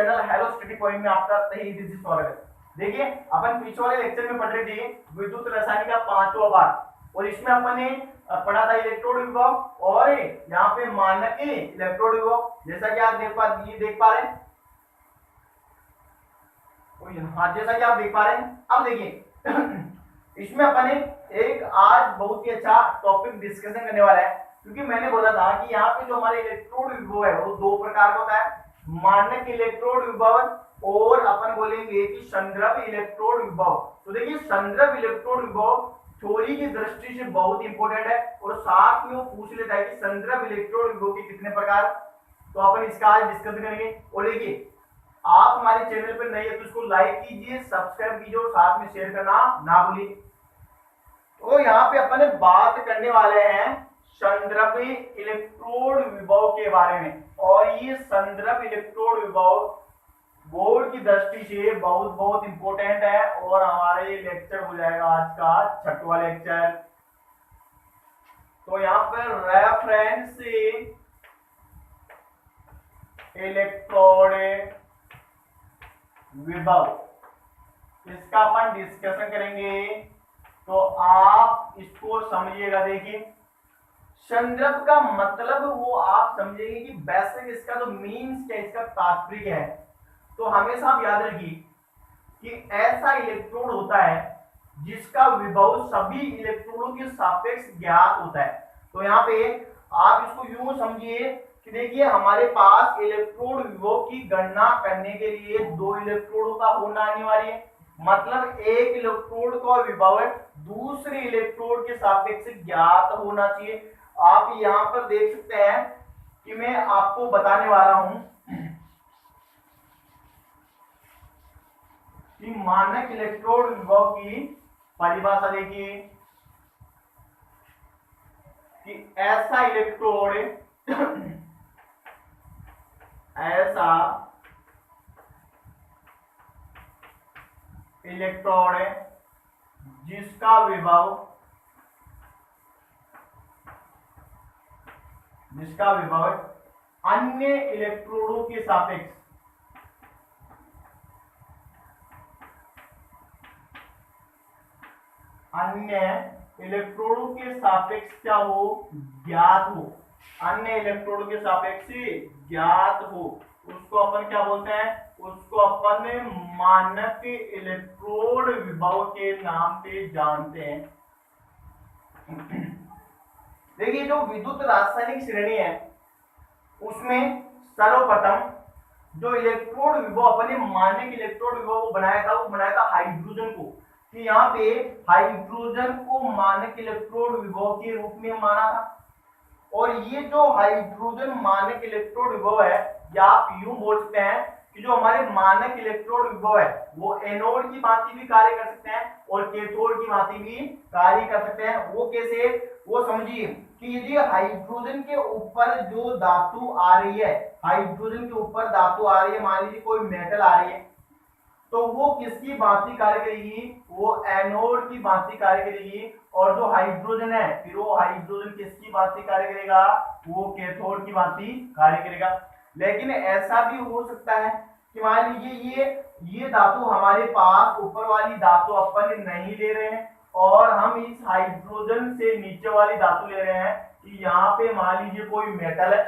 Channel hello study point में आपका तहे दिल से स्वागत है। देखिए अपन पिछले वाले लेक्चर में पढ़ रहे थे विद्युत रसायन का 5वां पार्ट और इसमें अपन ने पढ़ा था इलेक्ट्रोड विभव और यहाँ पे मानक इलेक्ट्रोड विभव। जैसा कि आप देख पा रहे हैं हाँ, जैसा कि आप देख पा रहे हैं। अब देखिए इसमें अपन ने एक आज बहुत ही अच्छा टॉपिक डिस्कशन करने वाला है, क्योंकि मैंने बोला था कि यहाँ पे जो हमारे इलेक्ट्रोड विभव है वो दो प्रकार का होता है, मानक इलेक्ट्रोड विभव और अपन बोलेंगे कि संदर्भ इलेक्ट्रोड विभव। तो देखिए संदर्भ इलेक्ट्रोड विभव थ्योरी की दृष्टि से बहुत इंपॉर्टेंट है और साथ में वो पूछ लेता है कि संदर्भ इलेक्ट्रोड विभव के कितने प्रकार। तो अपन इसका आज डिस्कस करेंगे। और देखिए आप हमारे चैनल पर नए हैं तो इसको लाइक कीजिए, सब्सक्राइब कीजिए और साथ में शेयर करना ना भूलिए। तो यहाँ पे अपन बात करने वाले हैं संदर्भ इलेक्ट्रोड विभव के बारे में, और ये संदर्भ इलेक्ट्रोड विभव बोर्ड की दृष्टि से बहुत बहुत इंपॉर्टेंट है और हमारा ये लेक्चर हो जाएगा आज का 6वां लेक्चर। तो यहाँ पर रेफरेंस इलेक्ट्रोड विभव इसका अपन डिस्कशन करेंगे, तो आप इसको समझिएगा। देखिए संदर्भ का मतलब वो आप समझेंगे कि बेसिक इसका जो मीन्स क्या, इसका तात्पर्य है। तो हमेशा आप याद रखिए कि ऐसा इलेक्ट्रोड होता है जिसका विभव सभी इलेक्ट्रोडों के सापेक्ष ज्ञात होता है। तो यहाँ पे आप इसको यूं समझिए कि देखिए हमारे पास इलेक्ट्रोड विभव की गणना करने के लिए दो इलेक्ट्रोडों का होना अनिवार्य है। मतलब एक इलेक्ट्रोड का विभव दूसरे इलेक्ट्रोड के सापेक्ष ज्ञात होना चाहिए। आप यहाँ पर देख सकते हैं कि मैं आपको बताने वाला हूं कि मानक इलेक्ट्रोड विभव की परिभाषा देखिए कि ऐसा इलेक्ट्रोड जिसका विभव अन्य इलेक्ट्रोडों के सापेक्ष क्या हो, ज्ञात हो। अन्य इलेक्ट्रोडों के सापेक्ष ज्ञात हो उसको अपन क्या बोलते हैं, उसको अपन मानक इलेक्ट्रोड विभव के नाम पे जानते हैं। देखिए जो विद्युत रासायनिक श्रेणी है उसमें सर्वप्रथम जो इलेक्ट्रोड विभव अपने मानक इलेक्ट्रोड विभव वो बनाया था हाइड्रोजन को, कि यहाँ पे हाइड्रोजन को मानक इलेक्ट्रोड विभव के रूप में माना था। और ये जो हाइड्रोजन मानक इलेक्ट्रोड विभव है, या आप यूं बोल सकते हैं कि जो हमारे मानक इलेक्ट्रोड विभव है वो एनोड की भांति भी कार्य कर सकते हैं और कैथोड की भांति भी कार्य कर सकते हैं। वो कैसे, वो समझिए कि यदि हाइड्रोजन के ऊपर जो धातु आ रही है, हाइड्रोजन के ऊपर धातु आ रही है, मान लीजिए कोई मेटल आ रही है, तो वो किसकी भांति कार्य करेगी, वो एनोड की भांति कार्य करेगी। और जो हाइड्रोजन है फिर वो हाइड्रोजन किसकी भांति कार्य करेगा, वो कैथोड की भांति कार्य करेगा। लेकिन ऐसा भी हो सकता है कि मान लीजिए ये धातु हमारे पास ऊपर वाली धातु अपन नहीं ले रहे हैं और हम इस हाइड्रोजन से नीचे वाली धातु ले रहे हैं कि यहाँ पे मान लीजिए कोई मेटल है,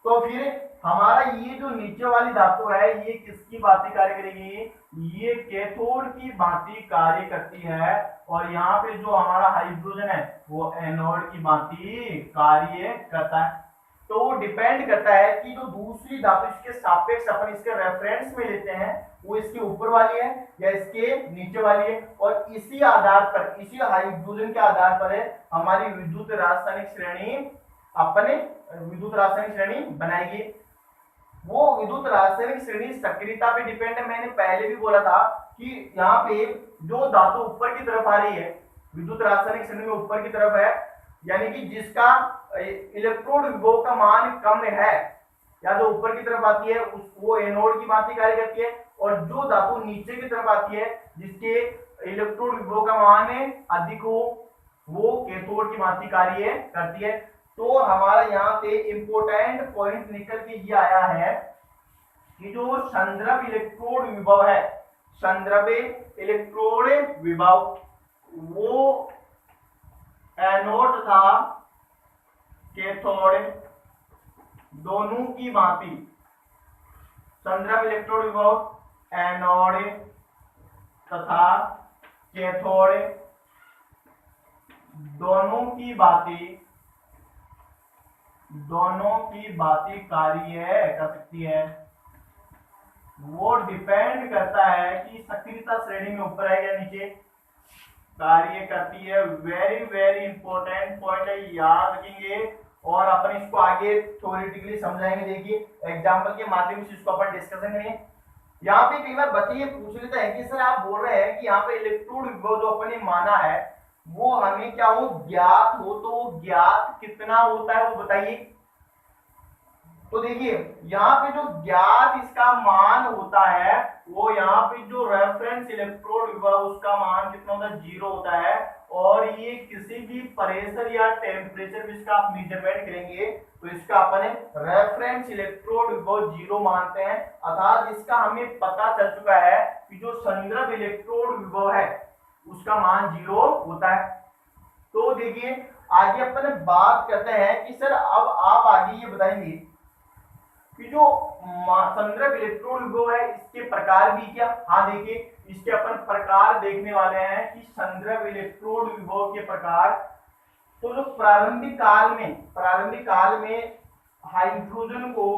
तो फिर हमारा ये जो नीचे वाली धातु है ये किसकी भांति कार्य करेगी, ये कैथोड की भांति कार्य करती है। और यहाँ पे जो हमारा हाइड्रोजन है वो एनोड की भांति कार्य करता है। तो वो डिपेंड करता है कि जो दूसरी धातु इसके सापेक्ष अपन इसके रेफरेंस में लेते हैं वो इसके ऊपर वाली है या इसके नीचे वाली है, और इसी आधार पर, इसी हाइड्रोजन के आधार पर हमारी विद्युत रासायनिक श्रेणी बनाएगी। वो विद्युत रासायनिक श्रेणी सक्रियता पे डिपेंड है। मैंने पहले भी बोला था कि यहाँ पे जो धातु ऊपर की तरफ आ रही है विद्युत रासायनिक श्रेणी में ऊपर की तरफ है, यानी कि जिसका इलेक्ट्रोड विभव का मान कम है या जो ऊपर की तरफ आती है वो एनोड की भांति कार्य करती है, और जो धातु नीचे की तरफ आती है जिसके इलेक्ट्रोड विभव का मान अधिक हो वो कैथोड की भांति कार्य करती है। तो हमारा यहाँ पे इंपोर्टेंट पॉइंट निकल के ये आया है कि जो संदर्भ इलेक्ट्रोड विभव है, संदर्भ इलेक्ट्रोड विभव, वो एनोड तथा कैथोड दोनों की भांति, संदर्भ इलेक्ट्रोड विभव एनोड तथा कैथोड दोनों की भांति कार्य कर सकती है। वो डिपेंड करता है कि सक्रियता श्रेणी में ऊपर है या नीचे कार्य करती है। वेरी वेरी इंपॉर्टेंट पॉइंट है, याद रखेंगे और अपन इसको आगे थ्योरेटिकली समझाएंगे। देखिए एग्जांपल के माध्यम से इसको अपन डिस्कशन करेंगे। यहाँ पे कई बार बच्चे ये पूछ लेते हैं कि सर आप बोल रहे हैं कि यहाँ पे इलेक्ट्रोड विभव जो अपन ने माना है वो हमें क्या हो, ज्ञात हो, तो ज्ञात कितना होता है वो बताइए। तो देखिए यहाँ पे जो ज्ञात इसका मान होता है वो यहाँ पे जो रेफरेंस इलेक्ट्रोड विभव उसका मान कितना होता है, 0 होता है। और ये किसी भी प्रेशर या टेम्परेचर में इसका आप मेजरमेंट करेंगे तो इसका अपन रेफरेंस इलेक्ट्रोड विभव 0 मानते हैं। अर्थात इसका हमें पता चल चुका है कि जो संदर्भ इलेक्ट्रोड विभव है उसका मान 0 होता है। तो देखिए आगे अपन बात करते हैं कि सर अब आप आगे ये बताएंगे कि जो संदर्भ इलेक्ट्रोड विभव है इसके प्रकार भी क्या। हाँ देखिए इसके अपन प्रकार देखने वाले हैं कि संदर्भ इलेक्ट्रोड विभव के प्रकार। तो जो प्रारंभिक काल में हाइड्रोजन को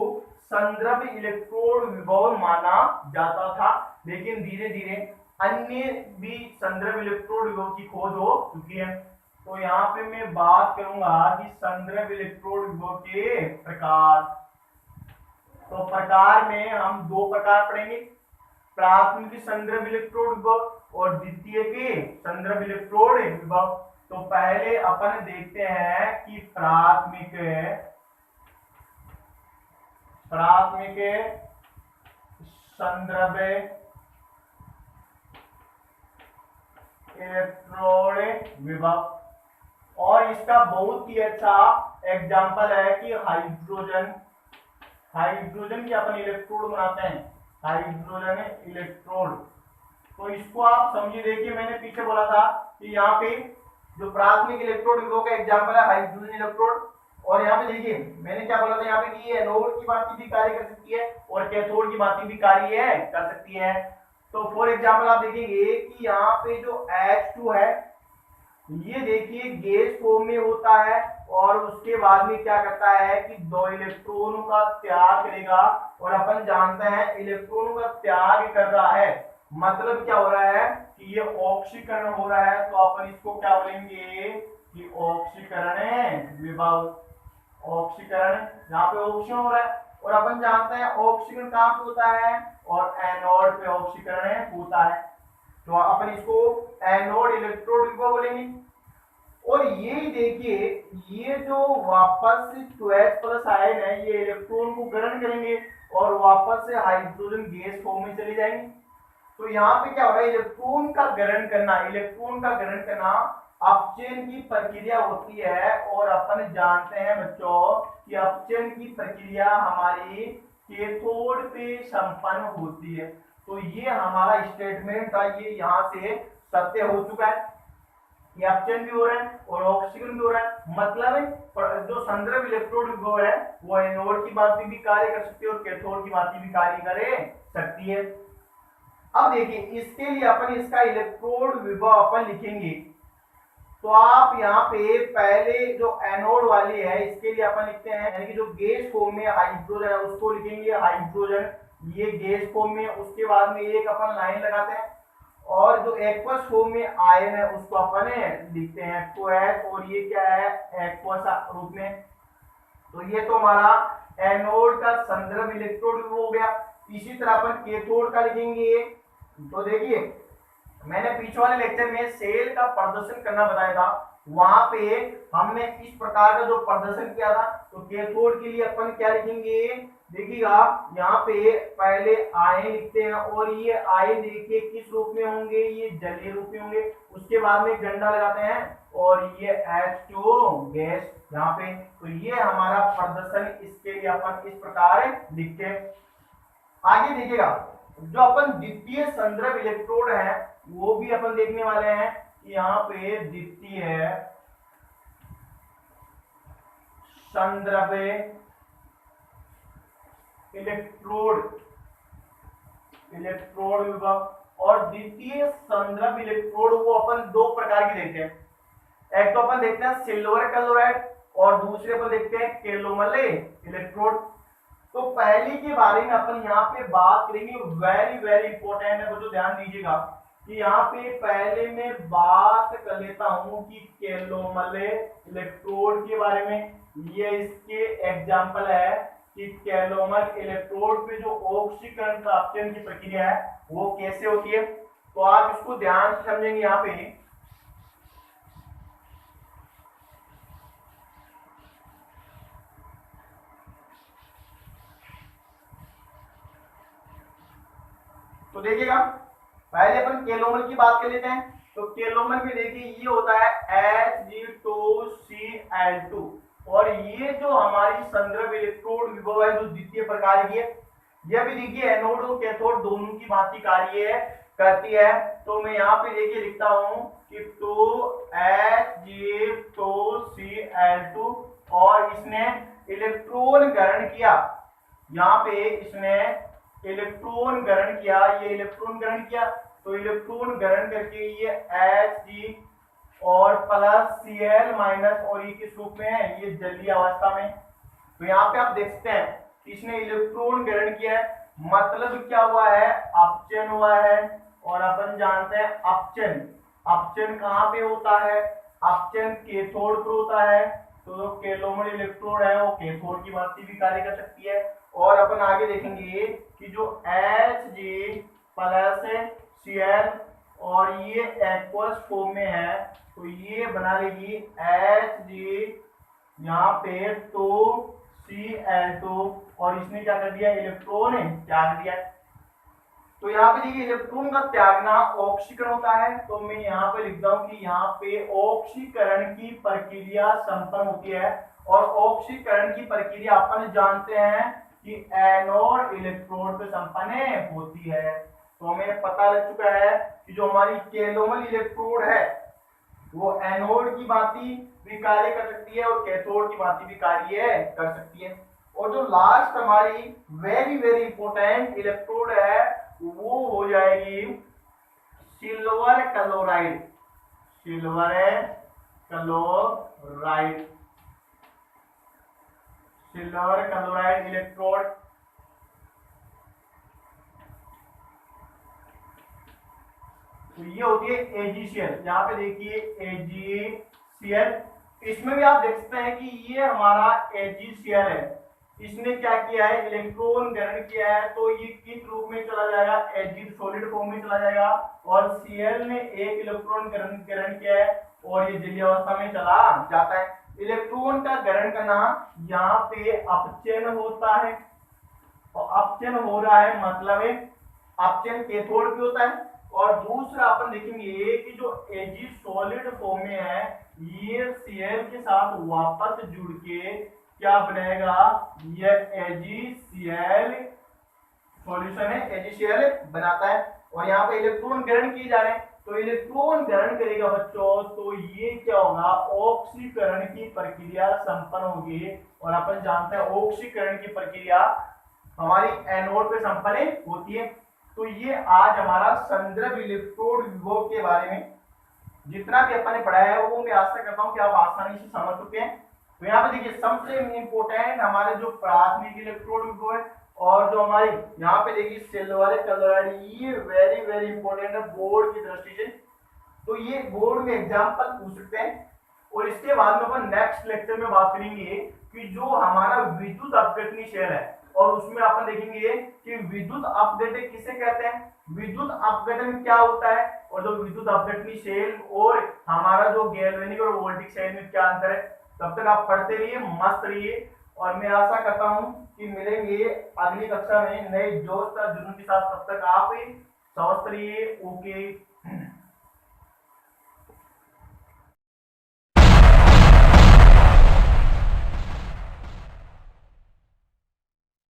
संदर्भ इलेक्ट्रोड विभव माना जाता था, लेकिन धीरे धीरे अन्य भी संदर्भ इलेक्ट्रोड विभव की खोज हो चुकी है। तो यहाँ पे मैं बात करूंगा कि संदर्भ इलेक्ट्रोड विभव के प्रकार। तो प्रकार में हम 2 प्रकार पढ़ेंगे, प्राथमिक संदर्भ इलेक्ट्रोड विभव और द्वितीय के संदर्भ इलेक्ट्रोड विभव। तो पहले अपन देखते हैं कि प्राथमिक संदर्भ इलेक्ट्रोड विभव। और इसका बहुत ही अच्छा एग्जांपल है कि हाइड्रोजन की अपन इलेक्ट्रोड बनाते हैं, हाइड्रोजन इलेक्ट्रोड। तो इसको आप समझिए, देखिए मैंने पीछे बोला था कि यहाँ पे जो प्राथमिक इलेक्ट्रोड विभव का एग्जांपल है हाइड्रोजन इलेक्ट्रोड। और यहाँ पे देखिए मैंने क्या बोला था यहाँ पे कि ये एनोड की भांति भी कार्य कर सकती है और कैथोड की भांति भी कार्य कर सकती है। तो फॉर एग्जांपल आप देखेंगे कि यहाँ पे जो H2 है ये देखिए गैस फॉर्म में होता है और उसके बाद में क्या करता है कि 2 इलेक्ट्रॉनों का त्याग करेगा। और अपन जानते हैं इलेक्ट्रॉनों का त्याग कर रहा है मतलब क्या हो रहा है कि ये ऑक्सीकरण हो रहा है। तो अपन इसको क्या बोलेंगे कि ऑक्सीकरण विभव। ऑक्सीकरण, यहाँ पे ऑक्सीकरण हो रहा है और अपन जानते हैं ऑक्सीकरण कहाँ पे होता है और एनोड पे ऑक्सीकरण होता है। तो अपन इसको एनोड इलेक्ट्रोड विभव बोलेंगे। और ये देखिए ये जो वापस से 2H+ आयन है ये इलेक्ट्रॉन को ग्रहण करेंगे और वापस से हाइड्रोजन गैस फॉर्म में चले जाएंगे। तो यहाँ पे क्या हो रहा है, इलेक्ट्रॉन का ग्रहण करना अपचयन की प्रक्रिया होती है। और अपन जानते हैं बच्चों कि अपचयन की प्रक्रिया हमारी कैथोड पे संपन्न होती है। तो ये हमारा स्टेटमेंट था, ये यहाँ से सत्य हो चुका है। ये अपचयन भी हो रहा है और ऑक्सीकरण भी हो रहा है। मतलब जो संदर्भ इलेक्ट्रोड विभव है वो एनोड की भांति भी कार्य कर सकती है और कैथोड की भांति भी कार्य कर सकती है। अब देखिए इसके लिए अपन इसका इलेक्ट्रोड विभव अपन लिखेंगे। तो आप यहाँ पे पहले जो एनोड वाली है इसके लिए अपन लिखते हैं यानी कि जो गैस फॉर्म में हाइड्रोजन है उसको लिखेंगे हाइड्रोजन, ये गैस फॉर्म में। उसके बाद में एक अपन लाइन लगाते हैं और जो एक्वस फॉर्म में आयन है उसको अपन लिखते हैं एक्वस, और ये क्या है एक्वस रूप में। तो ये तो हमारा एनोड का संदर्भ इलेक्ट्रोड हो गया। इसी तरह अपन कैथोड का लिखेंगे। तो देखिए मैंने पीछे वाले लेक्चर में सेल का प्रदर्शन करना बताया था, वहां पे हमने इस प्रकार का जो प्रदर्शन किया था। तो कैथोड के लिए अपन क्या लिखेंगे, देखिएगा यहाँ पे पहले आयन लिखते हैं और ये आयन देखिए किस रूप में होंगे, ये जलीय रूप में होंगे। उसके बाद में गंडा लगाते हैं और ये H2 गैस यहाँ पे। तो ये हमारा प्रदर्शन, इसके लिए अपन इस प्रकार लिखते हैं। आगे देखिएगा, जो अपन द्वितीय संद्रव इलेक्ट्रोड है वो भी अपन देखने वाले हैं कि यहाँ पे द्वितीय संद्रव इलेक्ट्रोड इलेक्ट्रोड विभव और द्वितीय संद्रव इलेक्ट्रोड वो अपन दो प्रकार के देखते हैं। एक तो अपन देखते हैं सिल्वर क्लोराइड और दूसरे अपन देखते हैं केलोमले इलेक्ट्रोड। तो पहले के बारे में अपन यहाँ पे बात करेंगे, वेरी वेरी इंपॉर्टेंट है, बच्चों ध्यान दीजिएगा कि यहाँ पे पहले मैं बात कर लेता हूँ कि केलोमले इलेक्ट्रोड के बारे में। ये इसके एग्जाम्पल है कि केलोमल इलेक्ट्रोड पे जो ऑक्सीकरण प्राप्ति की प्रक्रिया है वो कैसे होती है। तो आप इसको ध्यान से समझेंगे। यहाँ पे तो देखिएगा, पहले अपन केलोमल की बात कर लेते हैं। तो केलोमल में देखिए ये होता है Hg2Cl2 और ये जो हमारी संद्रव इलेक्ट्रोड विभव है जो द्वितीय प्रकार की है, यह भी देखिए एनोड और कैथोड दोनों की भांति कार्य करती है। तो मैं यहाँ पे देखिए लिखता हूं कि 2Hg2Cl2 और इसने इलेक्ट्रॉन ग्रहण किया, यहाँ पे इसने इलेक्ट्रॉन ग्रहण किया, ये इलेक्ट्रॉन ग्रहण किया तो इलेक्ट्रॉन ग्रहण करके ये Hg और प्लस Cl माइनस और ये किस रूप में है, ये जलीय अवस्था में। तो यहाँ पे आप देख सकते हैं कि इसने इलेक्ट्रॉन ग्रहण किया है, मतलब क्या हुआ है, अपचयन हुआ है। और अपन जानते हैं अपचयन, अपचयन कहाँ पे होता है, अपचयन कैथोड पर होता है। तो जो केलोमल इलेक्ट्रोड है वो कैथोड की भांति भी कार्य कर सकती है। और अपन आगे देखेंगे कि जो Hg प्लस Cl और ये एक्वस फॉर्म में है तो ये बना लेगी Hg यहाँ पे तो Cl2 और इसने क्या कर दिया, इलेक्ट्रॉन त्याग दिया। तो यहाँ पे देखिए इलेक्ट्रॉन का त्यागना ऑक्सीकरण होता है। तो मैं यहाँ पे लिखता हूँ कि यहाँ पे ऑक्सीकरण की प्रक्रिया संपन्न होती है और ऑक्सीकरण की प्रक्रिया अपन जानते हैं कि एनोड इलेक्ट्रोड पे संपन्न होती है। तो हमें पता लग चुका है कि जो हमारी केलोमल इलेक्ट्रोड है वो एनोड की भांति भी कार्य कर सकती है और कैथोड की भांति भी कार्य कर सकती है। और जो लास्ट हमारी वेरी वेरी इंपॉर्टेंट इलेक्ट्रोड है वो हो जाएगी silver chloride, silver chloride, silver chloride electrode. तो ये होती है AgCl, यहाँ पे देखिए AgCl, इसमें भी आप देख सकते हैं कि ये हमारा AgCl है, इसने क्या किया है, इलेक्ट्रॉन ग्रहण किया है। तो ये किस रूप में चला जाएगा, Ag सॉलिड फॉर्म में चला जाएगा और Cl ने एक इलेक्ट्रॉन ग्रहण किया है और ये जलीय अवस्था में चला जाता है। इलेक्ट्रॉन का ग्रहण करना यहाँ पे अपचयन होता है और अपचयन हो रहा है मतलब अपचयन कैथोड पे होता है। और दूसरा अपन देखेंगे कि जो Ag सॉलिड फॉर्म में है ये Cl के साथ वापस जुड़ के क्या बनाएगा, ये AgCl सॉल्यूशन है, AgCl बनाता है। और यहाँ पे इलेक्ट्रॉन ग्रहण किए जा रहे हैं तो इलेक्ट्रॉन ग्रहण करेगा बच्चों तो ये क्या होगा, ऑक्सीकरण की प्रक्रिया संपन्न होगी। और अपन जानते हैं ऑक्सीकरण की प्रक्रिया हमारी एनोड पे संपन्न होती है। तो ये आज हमारा संद्रव इलेक्ट्रोड विभव के बारे में जितना भी अपन ने पढ़ा है वो मैं आशा करता हूँ कि आप आसानी से समझ चुके हैं। तो यहाँ पे देखिए सबसे इंपोर्टेंट हमारे जो प्राथमिक इलेक्ट्रोड विभव है और जो हमारी यहाँ पे देखिए सिल्वर क्लोराइड, ये वेरी वेरी इंपॉर्टेंट है बोर्ड की दृष्टि से। तो ये बोर्ड में एग्जाम्पल पूछ सकते हैं। और इसके बाद में अपन नेक्स्ट लेक्चर में बात करेंगे कि जो हमारा विद्युत अपघटनी शेल है और उसमें अपन देखेंगे कि विद्युत अपघटन किसे कहते हैं, विद्युत अपघटन क्या होता है और जो विद्युत अपघटनी शेल और हमारा जो गैल्वेनिक और वोल्टिक शेल में क्या अंतर है। तब तक आप पढ़ते रहिए, मस्त रहिए और मैं आशा करता हूं कि मिलेंगे अगली कक्षा में नए जोश और जुनून के साथ। तब तक आप स्वस्थ रहिए। ओके।